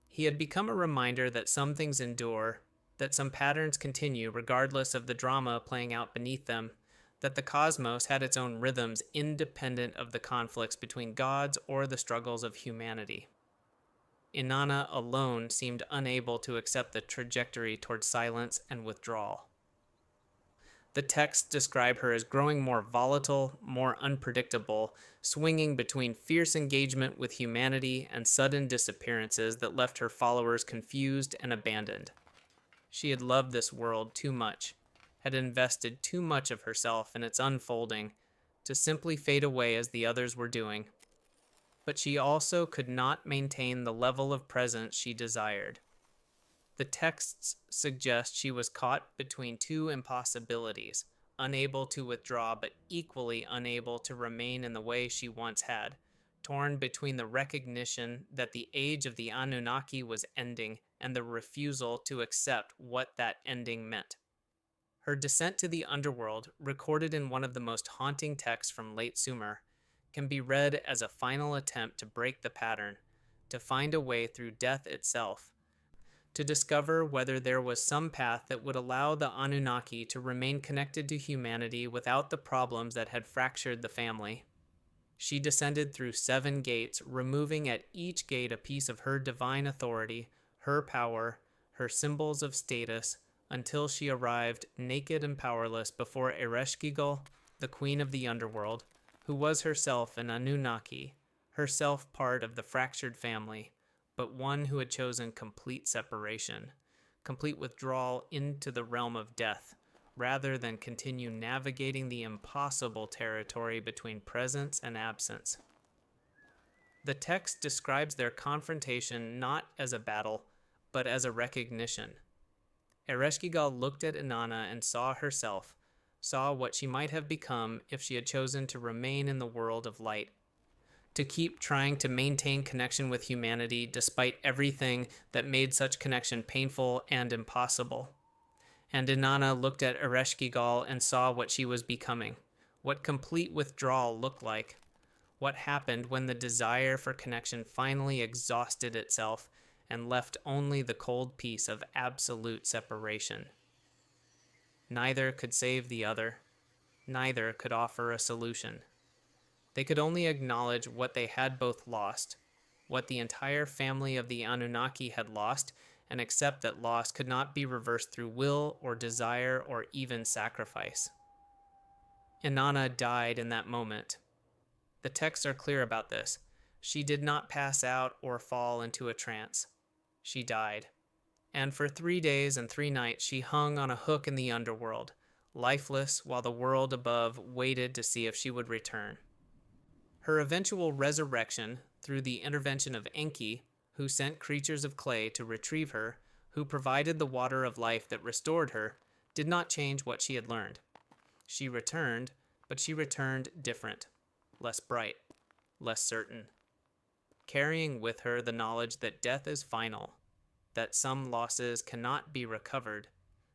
He had become a reminder that some things endure, that some patterns continue regardless of the drama playing out beneath them, that the cosmos had its own rhythms independent of the conflicts between gods or the struggles of humanity. Inanna alone seemed unable to accept the trajectory toward silence and withdrawal. The texts describe her as growing more volatile, more unpredictable, swinging between fierce engagement with humanity and sudden disappearances that left her followers confused and abandoned. She had loved this world too much, had invested too much of herself in its unfolding, to simply fade away as the others were doing. But she also could not maintain the level of presence she desired. The texts suggest she was caught between two impossibilities, unable to withdraw but equally unable to remain in the way she once had, torn between the recognition that the age of the Anunnaki was ending and the refusal to accept what that ending meant. Her descent to the underworld, recorded in one of the most haunting texts from late Sumer, can be read as a final attempt to break the pattern, to find a way through death itself, to discover whether there was some path that would allow the Anunnaki to remain connected to humanity without the problems that had fractured the family. She descended through 7 gates, removing at each gate a piece of her divine authority, her power, her symbols of status, until she arrived naked and powerless before Ereshkigal, the queen of the underworld, who was herself an Anunnaki, herself part of the fractured family, but one who had chosen complete separation, complete withdrawal into the realm of death, rather than continue navigating the impossible territory between presence and absence. The text describes their confrontation not as a battle, but as a recognition. Ereshkigal looked at Inanna and saw herself, saw what she might have become if she had chosen to remain in the world of light, to keep trying to maintain connection with humanity despite everything that made such connection painful and impossible. And Inanna looked at Ereshkigal and saw what she was becoming, what complete withdrawal looked like, what happened when the desire for connection finally exhausted itself and left only the cold peace of absolute separation. Neither could save the other. Neither could offer a solution. They could only acknowledge what they had both lost, what the entire family of the Anunnaki had lost, and accept that loss could not be reversed through will or desire or even sacrifice. Inanna died in that moment. The texts are clear about this. She did not pass out or fall into a trance. She died. And for 3 days and 3 nights she hung on a hook in the underworld, lifeless, while the world above waited to see if she would return. Her eventual resurrection, through the intervention of Enki, who sent creatures of clay to retrieve her, who provided the water of life that restored her, did not change what she had learned. She returned, but she returned different, less bright, less certain, carrying with her the knowledge that death is final, that some losses cannot be recovered,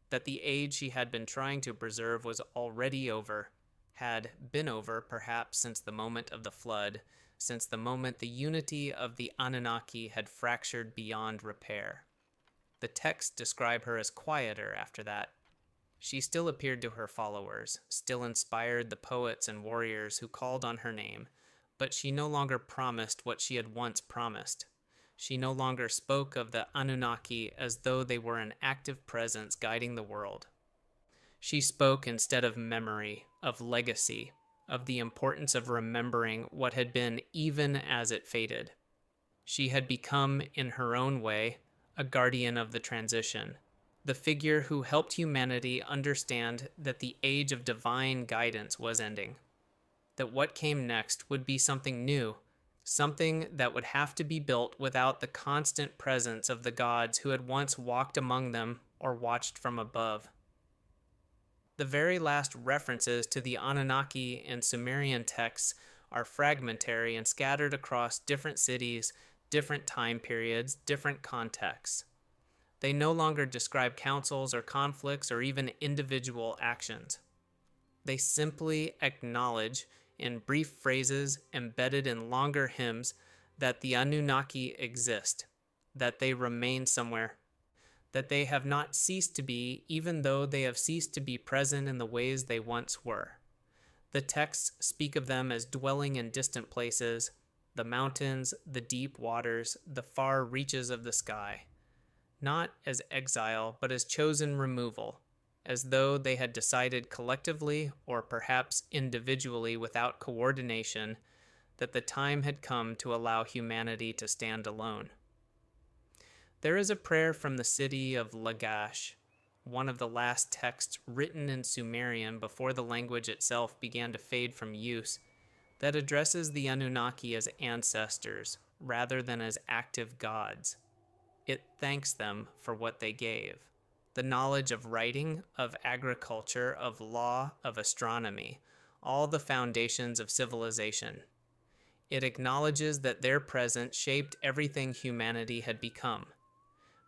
that the age she had been trying to preserve was already over, had been over perhaps since the moment of the flood, since the moment the unity of the Anunnaki had fractured beyond repair. The texts describe her as quieter after that. She still appeared to her followers, still inspired the poets and warriors who called on her name, but she no longer promised what she had once promised. She no longer spoke of the Anunnaki as though they were an active presence guiding the world. She spoke instead of memory, of legacy, of the importance of remembering what had been even as it faded. She had become, in her own way, a guardian of the transition, the figure who helped humanity understand that the age of divine guidance was ending. that what came next would be something new, something that would have to be built without the constant presence of the gods who had once walked among them or watched from above. The very last references to the Anunnaki in Sumerian texts are fragmentary and scattered across different cities, different time periods, different contexts. They no longer describe councils or conflicts or even individual actions. They simply acknowledge, in brief phrases embedded in longer hymns, that the Anunnaki exist, that they remain somewhere, that they have not ceased to be, even though they have ceased to be present in the ways they once were. The texts speak of them as dwelling in distant places, the mountains, the deep waters, the far reaches of the sky, not as exile, but as chosen removal, as though they had decided collectively or perhaps individually without coordination that the time had come to allow humanity to stand alone. There is a prayer from the city of Lagash, one of the last texts written in Sumerian before the language itself began to fade from use, that addresses the Anunnaki as ancestors rather than as active gods. It thanks them for what they gave: the knowledge of writing, of agriculture, of law, of astronomy, all the foundations of civilization. It acknowledges that their presence shaped everything humanity had become.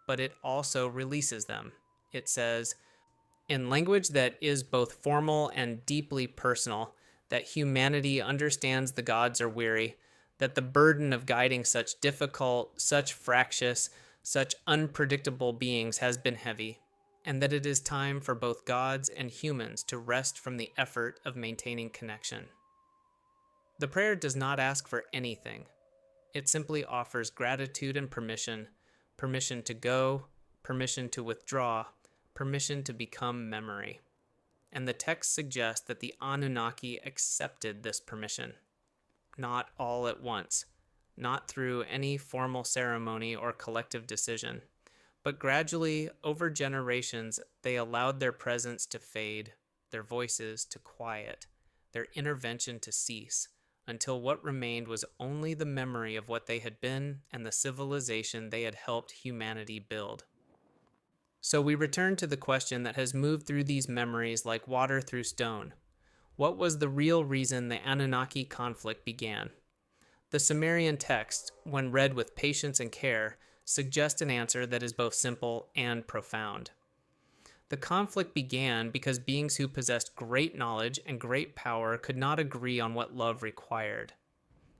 But it also releases them. It says, in language that is both formal and deeply personal, that humanity understands the gods are weary, that the burden of guiding such difficult, such fractious, such unpredictable beings has been heavy, and that it is time for both gods and humans to rest from the effort of maintaining connection. The prayer does not ask for anything. It simply offers gratitude and permission to go, permission to withdraw, permission to become memory. And the text suggests that the Anunnaki accepted this permission. Not all at once, not through any formal ceremony or collective decision, but gradually, over generations, they allowed their presence to fade, their voices to quiet, their intervention to cease, until what remained was only the memory of what they had been and the civilization they had helped humanity build. So we return to the question that has moved through these memories like water through stone. What was the real reason the Anunnaki conflict began? The Sumerian text, when read with patience and care, suggests an answer that is both simple and profound. The conflict began because beings who possessed great knowledge and great power could not agree on what love required.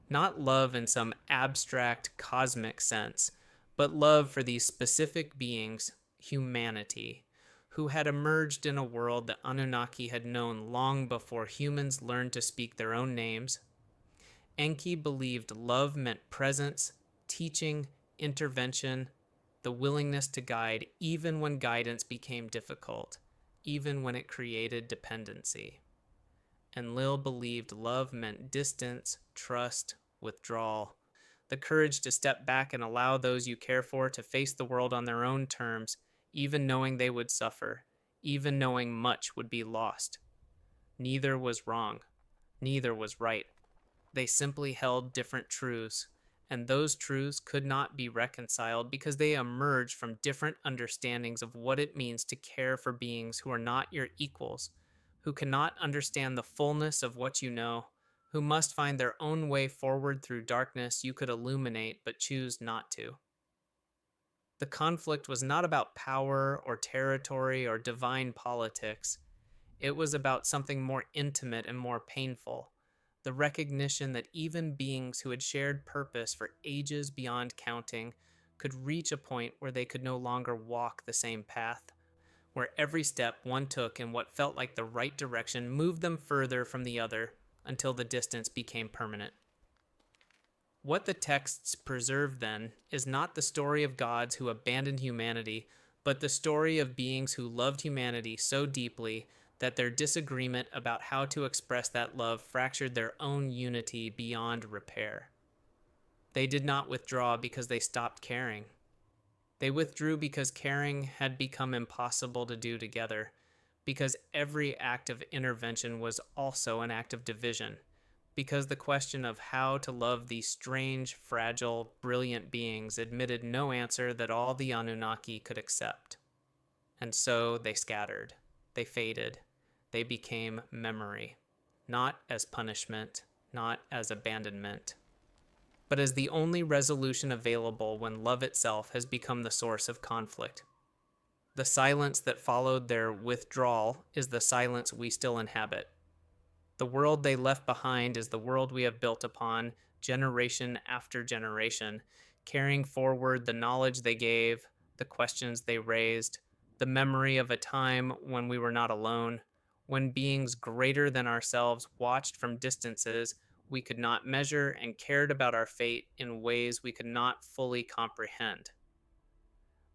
Not love in some abstract cosmic sense, but love for these specific beings, humanity, who had emerged in a world that Anunnaki had known long before humans learned to speak their own names. Enki believed love meant presence, teaching, intervention, the willingness to guide even when guidance became difficult, even when it created dependency. And Lil believed love meant distance, trust, withdrawal, the courage to step back and allow those you care for to face the world on their own terms, even knowing they would suffer, even knowing much would be lost. Neither was wrong. Neither was right. They simply held different truths, and those truths could not be reconciled because they emerged from different understandings of what it means to care for beings who are not your equals, who cannot understand the fullness of what you know, who must find their own way forward through darkness you could illuminate but choose not to. The conflict was not about power or territory or divine politics. It was about something more intimate and more painful. The recognition that even beings who had shared purpose for ages beyond counting could reach a point where they could no longer walk the same path, where every step one took in what felt like the right direction moved them further from the other until the distance became permanent. What the texts preserve, then, is not the story of gods who abandoned humanity, but the story of beings who loved humanity so deeply that their disagreement about how to express that love fractured their own unity beyond repair. They did not withdraw because they stopped caring. They withdrew because caring had become impossible to do together, because every act of intervention was also an act of division, because the question of how to love these strange, fragile, brilliant beings admitted no answer that all the Anunnaki could accept. And so they scattered, they faded, they became memory, not as punishment, not as abandonment, but as the only resolution available when love itself has become the source of conflict. The silence that followed their withdrawal is the silence we still inhabit. The world they left behind is the world we have built upon, generation after generation, carrying forward the knowledge they gave, the questions they raised, the memory of a time when we were not alone, when beings greater than ourselves watched from distances we could not measure and cared about our fate in ways we could not fully comprehend.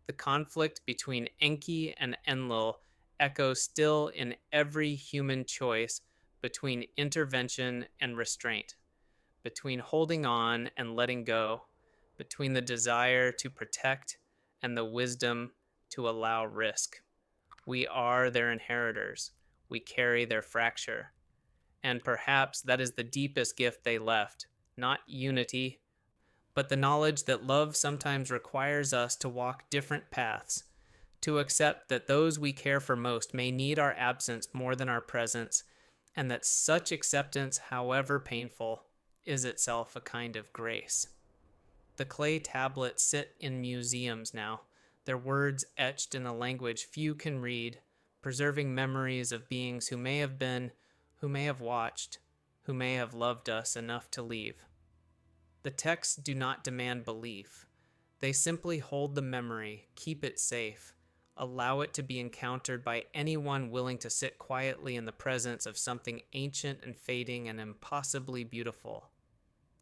The conflict between Enki and Enlil echoes still in every human choice between intervention and restraint, between holding on and letting go, between the desire to protect and the wisdom to allow risk. We are their inheritors. We carry their fracture. And perhaps that is the deepest gift they left, not unity, but the knowledge that love sometimes requires us to walk different paths, to accept that those we care for most may need our absence more than our presence, and that such acceptance, however painful, is itself a kind of grace. The clay tablets sit in museums now, their words etched in a language few can read, preserving memories of beings who may have been, who may have watched, who may have loved us enough to leave. The texts do not demand belief. They simply hold the memory, keep it safe, allow it to be encountered by anyone willing to sit quietly in the presence of something ancient and fading and impossibly beautiful.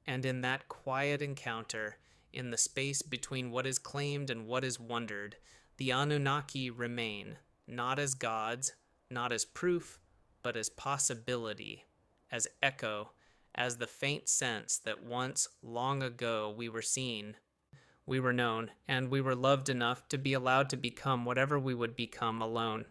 And in that quiet encounter, in the space between what is claimed and what is wondered, the Anunnaki remain, not as gods, not as proof, but as possibility, as echo, as the faint sense that once, long ago, we were seen, we were known, and we were loved enough to be allowed to become whatever we would become alone.